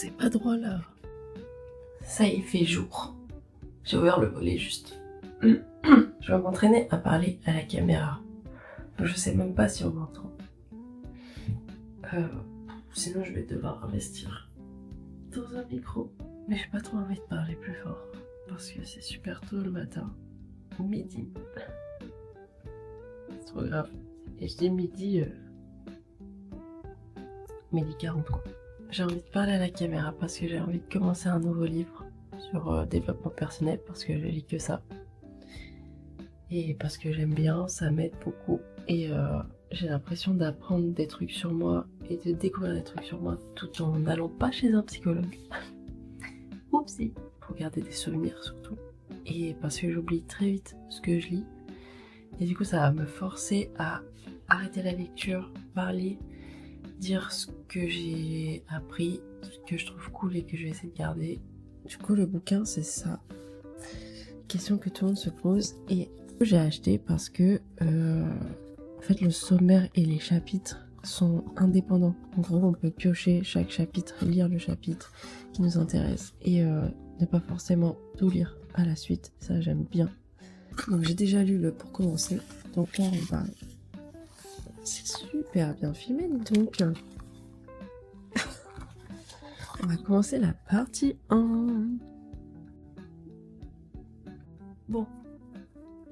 c'est pas drôle là. Ça y est, il fait jour. J'ai ouvert le volet juste. Je vais m'entraîner à parler à la caméra. Je sais même pas si on m'entend. Sinon je vais devoir investir dans un micro. Mais j'ai pas trop envie de parler plus fort. Parce que c'est super tôt le matin. Midi. C'est trop grave. Et je dis midi... midi 40 quoi. J'ai envie de parler à la caméra parce que j'ai envie de commencer un nouveau livre sur développement personnel parce que je lis que ça. Et parce que j'aime bien, ça m'aide beaucoup. Et j'ai l'impression d'apprendre des trucs sur moi et de découvrir des trucs sur moi tout en n'allant pas chez un psychologue. Oupsie. Pour garder des souvenirs surtout. Et parce que j'oublie très vite ce que je lis. Et du coup ça va me forcer à arrêter la lecture, parler, dire ce que j'ai appris, ce que je trouve cool et que je vais essayer de garder. Du coup le bouquin c'est ça. Question que tout le monde se pose et j'ai acheté parce que en fait le sommaire et les chapitres sont indépendants. En gros on peut piocher chaque chapitre, lire le chapitre qui nous intéresse et ne pas forcément tout lire à la suite. Ça j'aime bien. Donc j'ai déjà lu le pour commencer. Donc là on va... C'est super bien filmé donc. On va commencer la partie 1. Bon,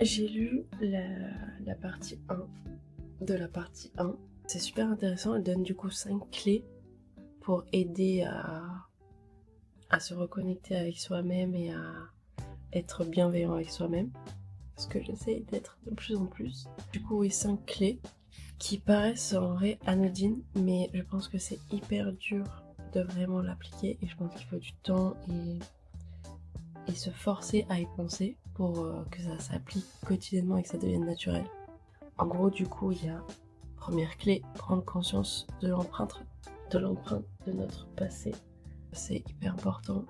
j'ai lu la partie 1 de la partie 1. C'est super intéressant, elle donne du coup 5 clés pour aider à se reconnecter avec soi-même et à être bienveillant avec soi-même. Parce que j'essaie d'être de plus en plus. Du coup, oui, 5 clés qui paraissent en vrai anodines, mais je pense que c'est hyper dur de vraiment l'appliquer et je pense qu'il faut du temps et se forcer à y penser pour que ça s'applique quotidiennement et que ça devienne naturel. En gros, du coup, il y a première clé, prendre conscience de l'empreinte de notre passé. C'est hyper important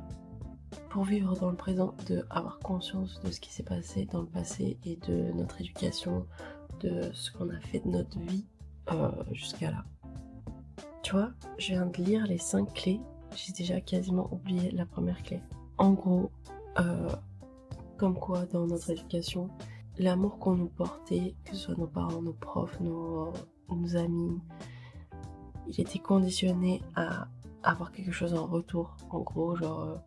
pour vivre dans le présent, de avoir conscience de ce qui s'est passé dans le passé et de notre éducation, de ce qu'on a fait de notre vie jusqu'à là. Tu vois, je viens de lire les 5 clés, j'ai déjà quasiment oublié la première clé. En gros, comme quoi dans notre éducation, l'amour qu'on nous portait, que ce soit nos parents, nos profs, nos amis, il était conditionné à avoir quelque chose en retour. En gros, genre,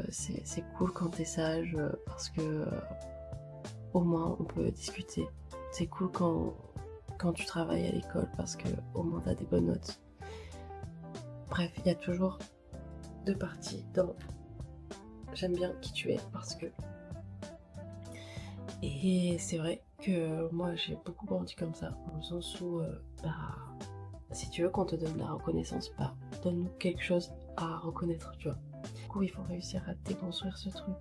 c'est cool quand t'es sage parce que au moins on peut discuter. C'est cool quand tu travailles à l'école parce que au moins t'as des bonnes notes. Bref, il y a toujours 2 parties dans j'aime bien qui tu es parce que... Et c'est vrai que moi j'ai beaucoup grandi comme ça, dans le sens où si tu veux qu'on te donne la reconnaissance, donne-nous quelque chose à reconnaître, tu vois. Du coup il faut réussir à déconstruire ce truc.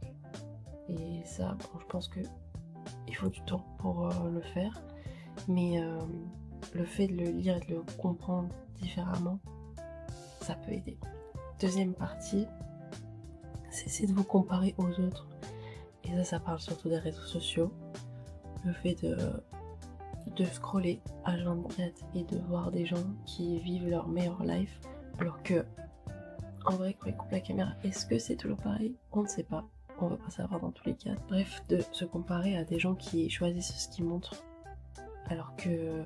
Et ça, bon, je pense que il faut du temps pour le faire, mais le fait de le lire et de le comprendre différemment, ça peut aider. Deuxième partie, cessez de vous comparer aux autres. Et ça parle surtout des réseaux sociaux. Le fait de scroller H24 et de voir des gens qui vivent leur meilleure life, alors que, en vrai, quand ils coupent la caméra, est-ce que c'est toujours pareil? On ne sait pas. On va pas savoir dans tous les cas. Bref, de se comparer à des gens qui choisissent ce qu'ils montrent, alors que,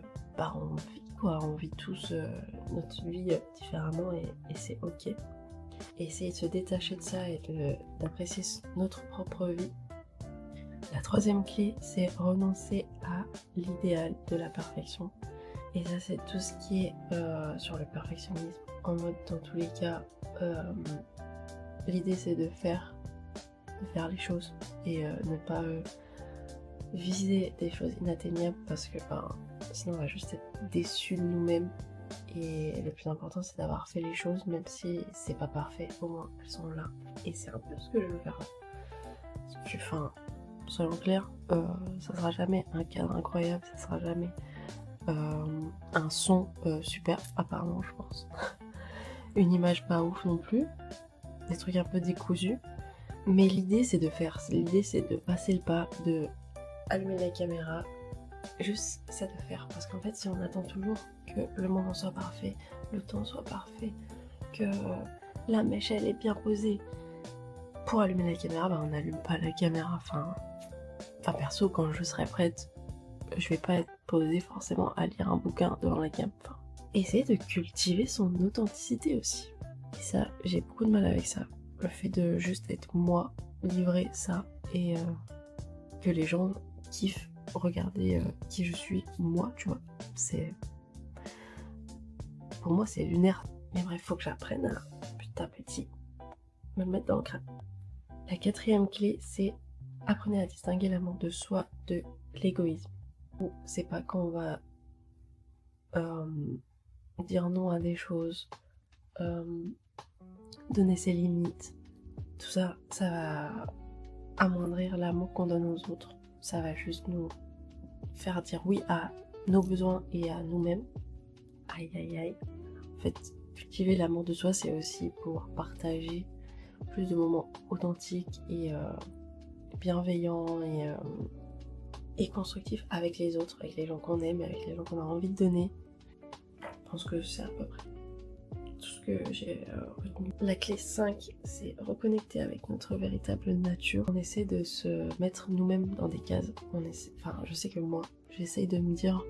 on vit tous notre vie différemment et c'est ok. Et essayer de se détacher de ça et d'apprécier notre propre vie. La troisième clé, c'est renoncer à l'idéal de la perfection. Et ça, c'est tout ce qui est sur le perfectionnisme. En mode, dans tous les cas, l'idée c'est de faire les choses et ne pas viser des choses inatteignables parce que sinon on va juste être déçus de nous-mêmes. Et le plus important c'est d'avoir fait les choses même si c'est pas parfait, au moins elles sont là. Et c'est un peu ce que je veux faire. Soyons clairs, ça sera jamais un cadre incroyable, ça sera jamais un son super, apparemment je pense. Une image pas ouf non plus, des trucs un peu décousus. Mais l'idée c'est de faire, l'idée c'est de passer le pas, de allumer la caméra, juste ça de faire. Parce qu'en fait si on attend toujours que le moment soit parfait, le temps soit parfait, que la mèche elle est bien posée. Pour allumer la caméra, bah on n'allume pas la caméra. Enfin perso, quand je serai prête, je vais pas être posée forcément à lire un bouquin devant la cam. Enfin, essayer de cultiver son authenticité aussi. Et ça, j'ai beaucoup de mal avec ça. Le fait de juste être moi, livrer ça, et que les gens kiffent regarder qui je suis, moi, tu vois. C'est... Pour moi, c'est lunaire. Mais bref, faut que j'apprenne à petit à petit me le mettre dans le crâne. La 4e clé, c'est apprenez à distinguer l'amour de soi de l'égoïsme. C'est pas quand on va dire non à des choses, donner ses limites. Tout ça, ça va amoindrir l'amour qu'on donne aux autres. Ça va juste nous faire dire oui à nos besoins et à nous-mêmes. Aïe aïe aïe. En fait, cultiver l'amour de soi, c'est aussi pouvoir partager plus de moments authentiques et bienveillants et constructifs avec les autres, avec les gens qu'on aime, avec les gens qu'on a envie de donner. Je pense que c'est à peu près tout ce que j'ai retenu. La clé 5, c'est reconnecter avec notre véritable nature. On essaie de se mettre nous-mêmes dans des cases. Je sais que moi, j'essaye de me dire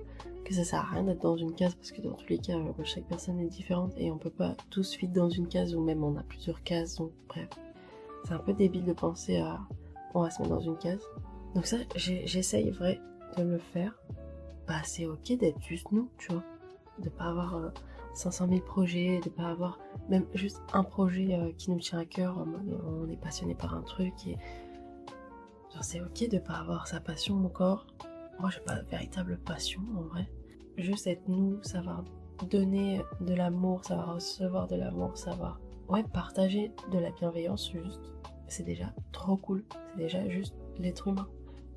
que ça sert à rien d'être dans une case parce que dans tous les cas, chaque personne est différente et on peut pas tous fit dans une case ou même on a plusieurs cases. Donc bref, c'est un peu débile de penser à on va se mettre dans une case. Donc ça, j'essaye vrai de le faire. Bah c'est ok d'être juste nous, tu vois. De pas avoir 500 000 projets, de pas avoir même juste un projet qui nous tient à cœur, on est passionné par un truc et genre c'est ok de pas avoir sa passion encore. Moi j'ai pas de véritable passion en vrai. Juste être nous, savoir donner de l'amour, savoir recevoir de l'amour, savoir partager de la bienveillance juste. C'est déjà trop cool. C'est déjà juste l'être humain.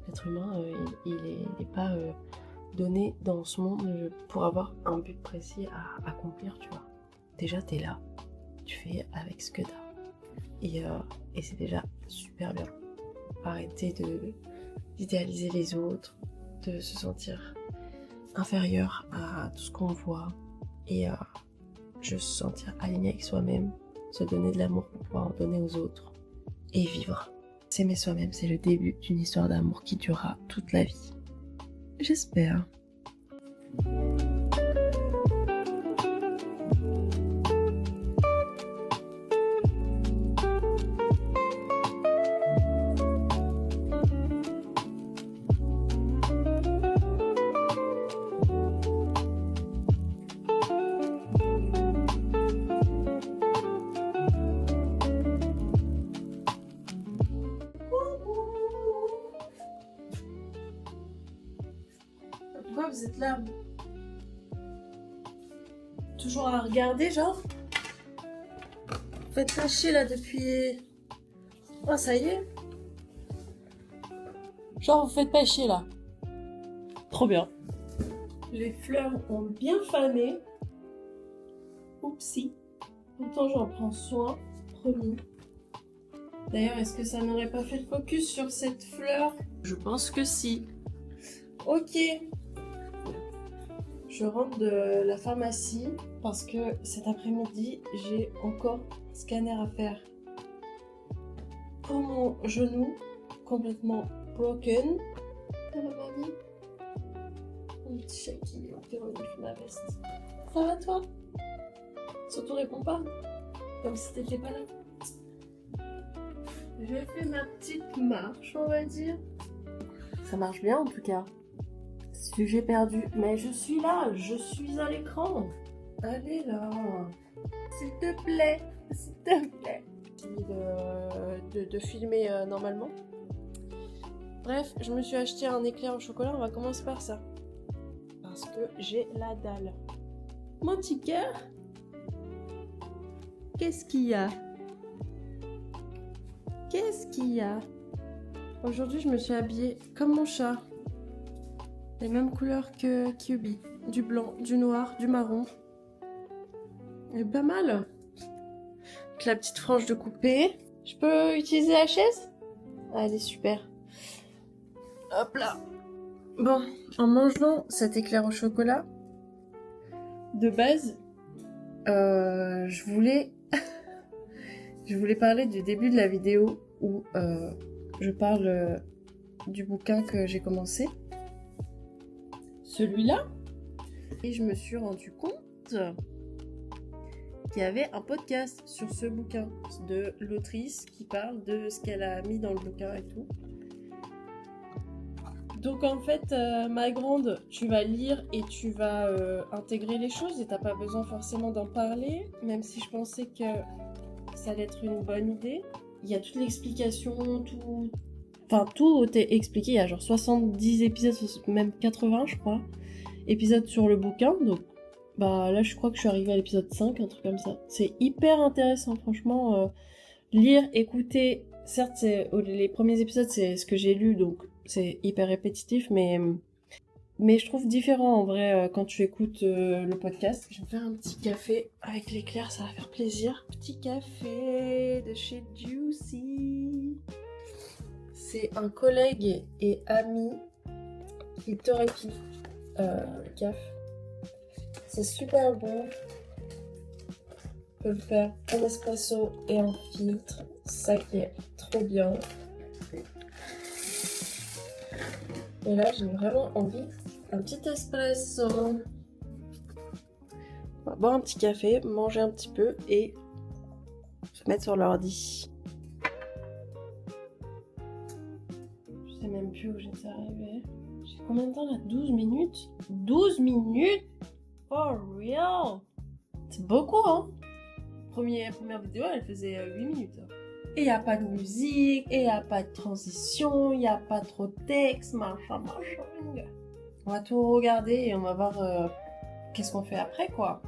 L'être humain, il est pas donné dans ce monde pour avoir un but précis à accomplir, tu vois. Déjà, t'es là. Tu fais avec ce que t'as. Et c'est déjà super bien. Arrêter d'idéaliser les autres, de se sentir inférieur à tout ce qu'on voit et juste se sentir aligné avec soi-même, se donner de l'amour pour pouvoir en donner aux autres et vivre. S'aimer soi-même, c'est le début d'une histoire d'amour qui durera toute la vie. J'espère. Pourquoi vous êtes là? Toujours à regarder, genre? Vous faites pas chier là depuis... Oh, ça y est. Genre, vous faites pas chier là. Trop bien. Les fleurs ont bien fané. Oupsie. Pourtant, j'en prends soin, promis. D'ailleurs, est-ce que ça n'aurait pas fait le focus sur cette fleur? Je pense que si. Ok. Je rentre de la pharmacie parce que cet après-midi, j'ai encore un scanner à faire. Pour mon genou, complètement broken. Ça va, mamie? Mon petit chat qui fait ma veste. Ça va, toi? Surtout, réponds pas. Comme si t'étais pas là. J'ai fait ma petite marche, on va dire. Ça marche bien en tout cas. Sujet perdu. Mais je suis là, je suis à l'écran. Allez là. S'il te plaît, s'il te plaît. J'ai mis de filmer normalement. Bref, je me suis acheté un éclair au chocolat, on va commencer par ça. Parce que j'ai la dalle. Mon petit cœur, qu'est-ce qu'il y a? Qu'est-ce qu'il y a? Aujourd'hui, je me suis habillée comme mon chat. Les mêmes couleurs que Kyubi. Du blanc, du noir, du marron. Et pas mal. Avec la petite frange de coupé. Je peux utiliser la chaise? Allez, super. Hop là. Bon, en mangeant cet éclair au chocolat, de base, je voulais Je voulais parler du début de la vidéo où je parle du bouquin que j'ai commencé. Celui-là? Et je me suis rendu compte qu'il y avait un podcast sur ce bouquin de l'autrice qui parle de ce qu'elle a mis dans le bouquin et tout. Donc en fait, ma grande, tu vas lire et tu vas intégrer les choses et t'as pas besoin forcément d'en parler, même si je pensais que ça allait être une bonne idée. Il y a toute l'explication, tout... Enfin, tout est expliqué, il y a genre 70 épisodes, même 80 je crois, épisodes sur le bouquin, donc bah là je crois que je suis arrivée à l'épisode 5, un truc comme ça. C'est hyper intéressant, franchement, lire, écouter, certes les premiers épisodes c'est ce que j'ai lu, donc c'est hyper répétitif, mais je trouve différent en vrai quand tu écoutes le podcast. Je vais me faire un petit café avec l'éclair, ça va faire plaisir. Petit café de chez Juicy. C'est un collègue et ami qui torréfie caf. C'est super bon. On peut le faire en espresso et en filtre. Ça qui est trop bien. Et là, j'ai vraiment envie d'un petit espresso. On va boire un petit café, manger un petit peu et se mettre sur l'ordi. Je sais même plus où j'étais arrivée. J'ai combien de temps là? 12 minutes? 12 minutes? For real? C'est beaucoup, hein? Première vidéo, elle faisait 8 minutes. Et il n'y a pas de musique, et il n'y a pas de transition, il n'y a pas trop de texte, machin. On va tout regarder et on va voir qu'est-ce qu'on fait après, quoi.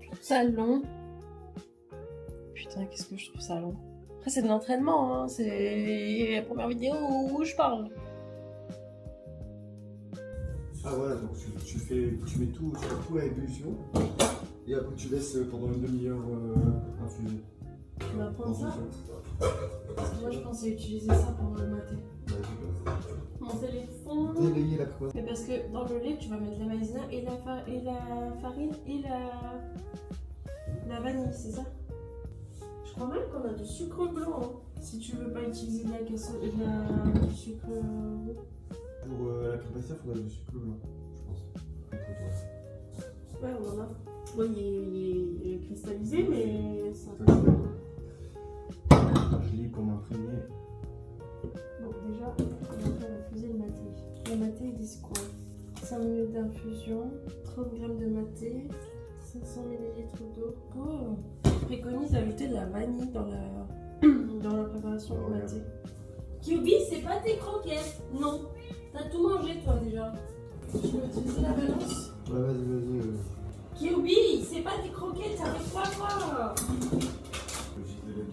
Je trouve ça long. Putain, qu'est-ce que je trouve ça long. Après, c'est de l'entraînement, hein. C'est la première vidéo où je parle. Ah voilà, donc tu mets tout, tu fais tout à ébullition, et après tu laisses pendant une demi-heure infuser. Tu vas prendre ça? Parce que moi je pensais utiliser ça pour le mater. Mon téléphone. Délayer la croix. Mais parce que dans le lait tu vas mettre la maïzena et la farine et la vanille, c'est ça? Je crois même qu'on a du sucre blanc, hein, si tu veux pas utiliser du sucre roux. Pour la crème pâtissière, il faudrait du sucre blanc, je pense. Ouais, on en a. Ouais, il est cristallisé, mais ça. Je lis comme imprégné. Bon, déjà, on va faire infuser le maté. Le maté, ils disent quoi? 5 minutes d'infusion, 30 g de maté, 500 ml d'eau. Oh, je préconise d'ajouter de la vanille dans la préparation du maté. Kyubi, c'est pas tes croquettes. Non, t'as tout mangé toi déjà. Tu veux utiliser la balance? Ouais, vas-y. Kyubi, c'est pas tes croquettes, ça fait quoi toi? J'ai les $2.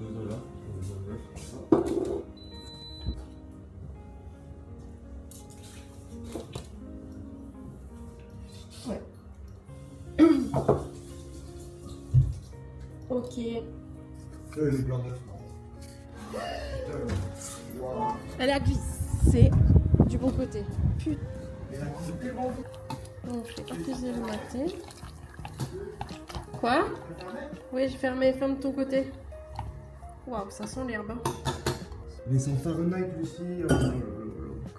Ouais. Ok. Les blancs d'œufs, non. Wow. Elle a glissé du bon côté. Putain. Donc je vais infuser le maté. Quoi? Oui, j'ai fermé. Ferme de ton côté. Waouh, ça sent l'herbe. Hein. Mais sans Fahrenheit, Lucie.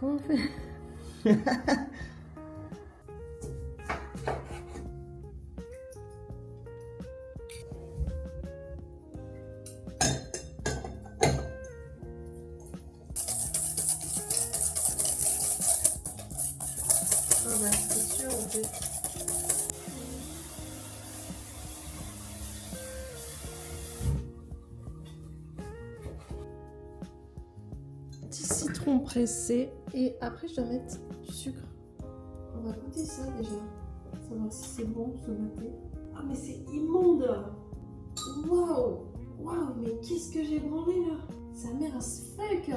Comment on fait? Ah bah c'est sûr en fait. Petit citron pressé et après je dois mettre du sucre. On va goûter ça déjà. Savoir si c'est bon ce matin. Ah mais c'est immonde. Waouh. Waouh, mais qu'est-ce que j'ai branlé là? Sa mère as fuck.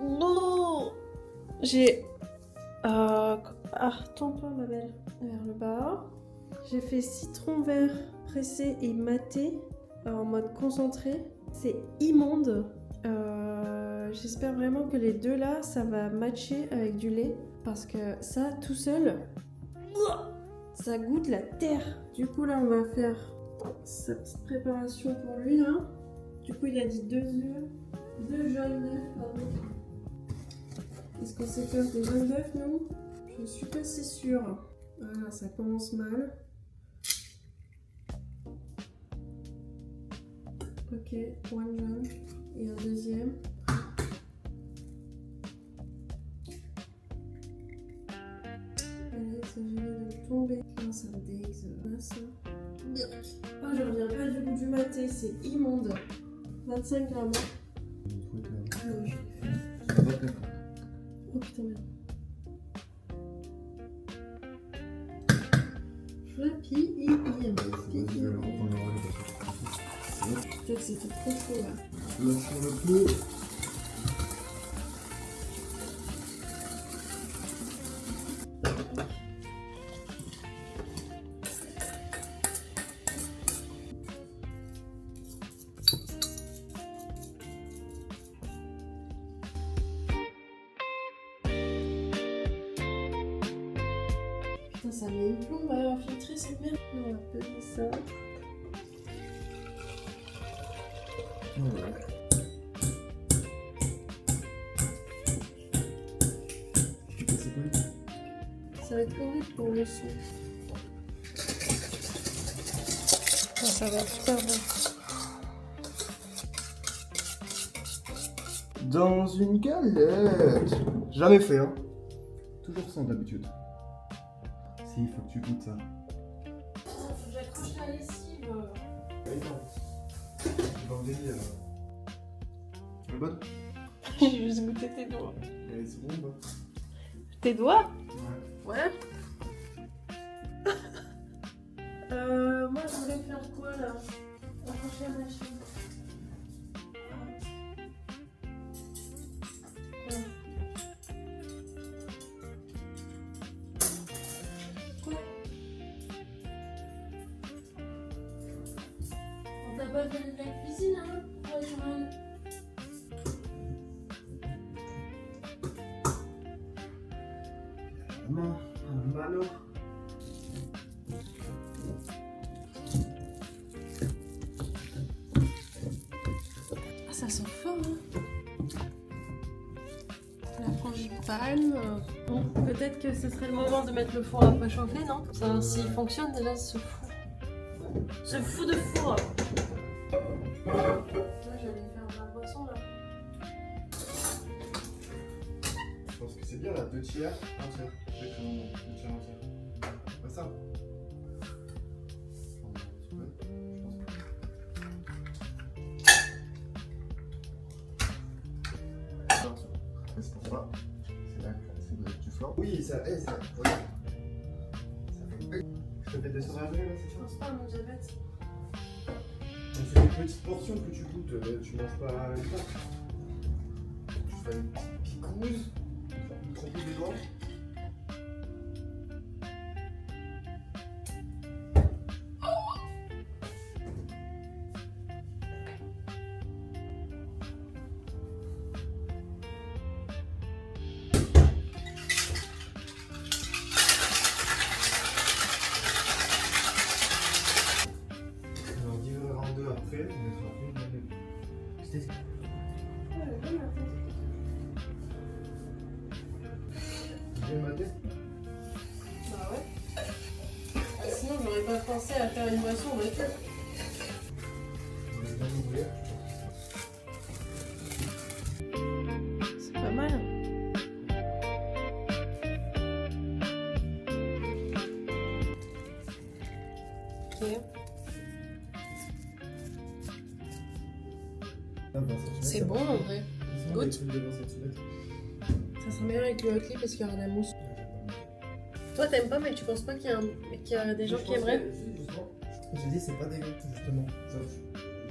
Non. J'ai... tourne-toi ma belle. Vers le bas. J'ai fait citron vert pressé et maté en mode concentré. C'est immonde. J'espère vraiment que les deux là, ça va matcher avec du lait. Parce que ça, tout seul, ça goûte la terre. Du coup là, on va faire sa petite préparation pour lui là. Du coup, il a dit 2 œufs, 2 jaunes d'œufs, pardon. Est-ce qu'on sait faire des jaunes d'œufs, non? Je suis pas si sûre. Voilà, ça commence mal. Ok, one jaune et un deuxième. Allez, ça vient de tomber. Oh, ça me dégueule, ça. Oh, je reviens pas du bout du maté, c'est immonde. 25 grammes. Ah oui. Oh putain, merde. Flappy et peut-être c'était trop chaud là. Là, sur le feu. Putain, ça met une plombe à filtrer cette merde. On va peser ça. C'est quoi? Ça va être horrible pour le son. Oh, ça va être super bon. Dans une galette. Jamais fait, hein. Toujours sans d'habitude. Si, il faut que tu goûtes ça. J'accroche la lessive. Dans le délire. Elle est bonne? J'ai juste goûté tes doigts. Elle est seconde. Tes doigts? Ouais. Ouais. Moi je voulais faire quoi là? Accrocher la machine. On t'a pas fait de la cuisine, hein? Ouais, Joël. Maman, Mano. Ah, ça sent fort, hein? La frangipane. Bon, peut-être que ce serait le moment de mettre le four à préchauffer, non? Ça, s'il fonctionne déjà, ce four. Ce fou de four! Là, j'allais faire ma boisson, là. Je pense que c'est bien là, 2 tiers, 1 tiers. Je vais faire 2 tiers, 1 tiers. Pas ça. C'est pour ça. C'est là que tu flancs. Oui, ça est, ça. Oui. Ça fait. Je te fais des sauvages là, c'est Je ça? pense pas à mon diabète. C'est des petites portions que tu goûtes, tu manges pas une part. Tu fais une petite picouse, tu trempes les doigts. Alors, diviser en deux après, on mettra une manette. C'était. Bien maté? Bah ouais. Ah, sinon, j'aurais pas pensé à faire une boisson avec eux. On va bien ouvrir. C'est pas mal. Ok. C'est bon en vrai. Goûte. Ça sent meilleur avec le Oatly parce qu'il y aura de la mousse. Toi t'aimes pas mais tu penses pas qu'il y a des gens qui aimeraient? J'ai dit c'est pas dégueu justement.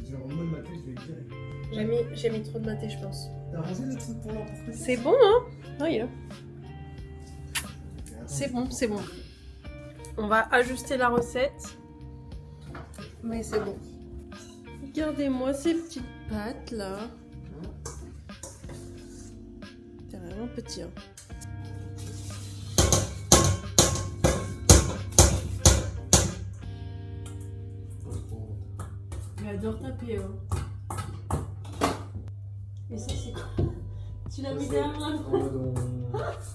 Genre en mode maté, je vais dire. J'ai mis trop de maté je pense. T'as rangé le truc pour l'emporter? C'est bon hein? Oui là. C'est bon, c'est bon. On va ajuster la recette. Mais c'est bon. Regardez-moi ces petites pâtes là. C'est vraiment petit hein. adore taper. Et ça, c'est quoi? Tu l'as mis derrière là?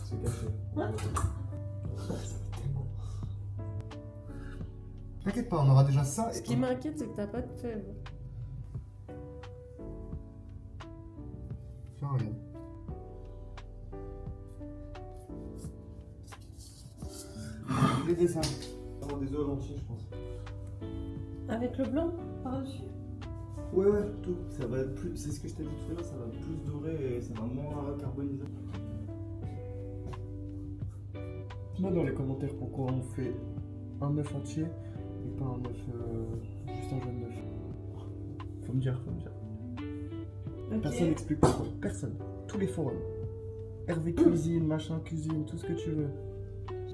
C'est caché. T'inquiète pas, on aura déjà ça. Ce qui m'inquiète, c'est que t'as pas de fèves. Tiens, regarde. Je vais ça. Vraiment des œufs au entier, je pense. Avec le blanc par-dessus? Ouais, tout. Ça va plus. C'est ce que je t'ai dit tout à l'heure, ça va plus dorer et ça va moins carboniser. Dis-moi dans les commentaires pourquoi on fait un œuf entier et pas un œuf. Juste un jaune d'œuf. Faut me dire. Okay. Personne n'explique pourquoi. Personne. Tous les forums. Hervé cuisine, machin cuisine, tout ce que tu veux.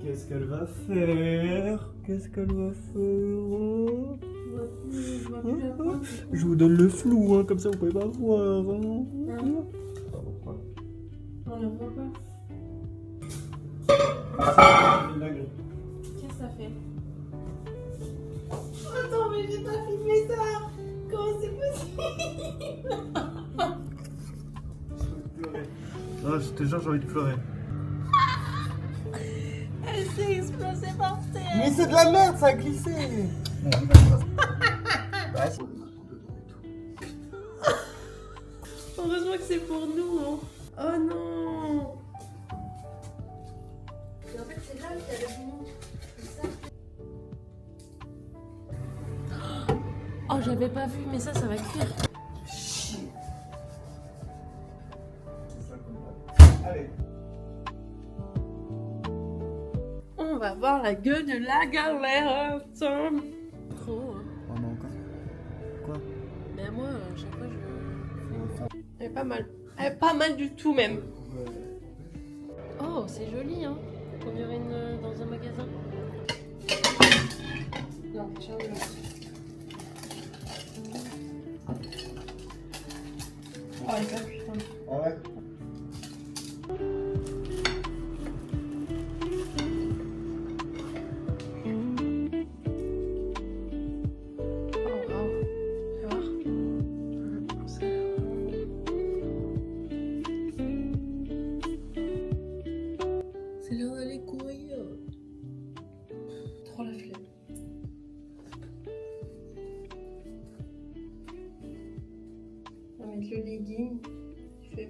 Qu'est-ce qu'elle va faire? Je vous donne le flou, hein, comme ça vous pouvez pas voir. Hein. On le voit pas. Qu'est-ce que ça fait? Attends, mais j'ai pas filmé ça! Comment c'est possible? Ah, je te jure, j'ai envie de pleurer. Elle s'est explosée par terre! Mais c'est de la merde, ça a glissé! Heureusement que c'est pour nous, hein. Oh non! Et en fait, c'est là qu'il y a le boulot. C'est ça. Oh, j'avais pas vu, mais ça va cuire. Allez. On va voir la gueule de la galère. Trop. Hein. Oh non, encore. Quoi? Mais moi, à chaque fois, je. Elle est pas mal. Elle est pas mal du tout, même. Oh, c'est joli, hein. On dirait une dans un magasin. Non, tiens, oh, elle est pas putain. Ah ouais. C'est l'heure d'aller courir. Trop la flemme. On va mettre le legging. Il fait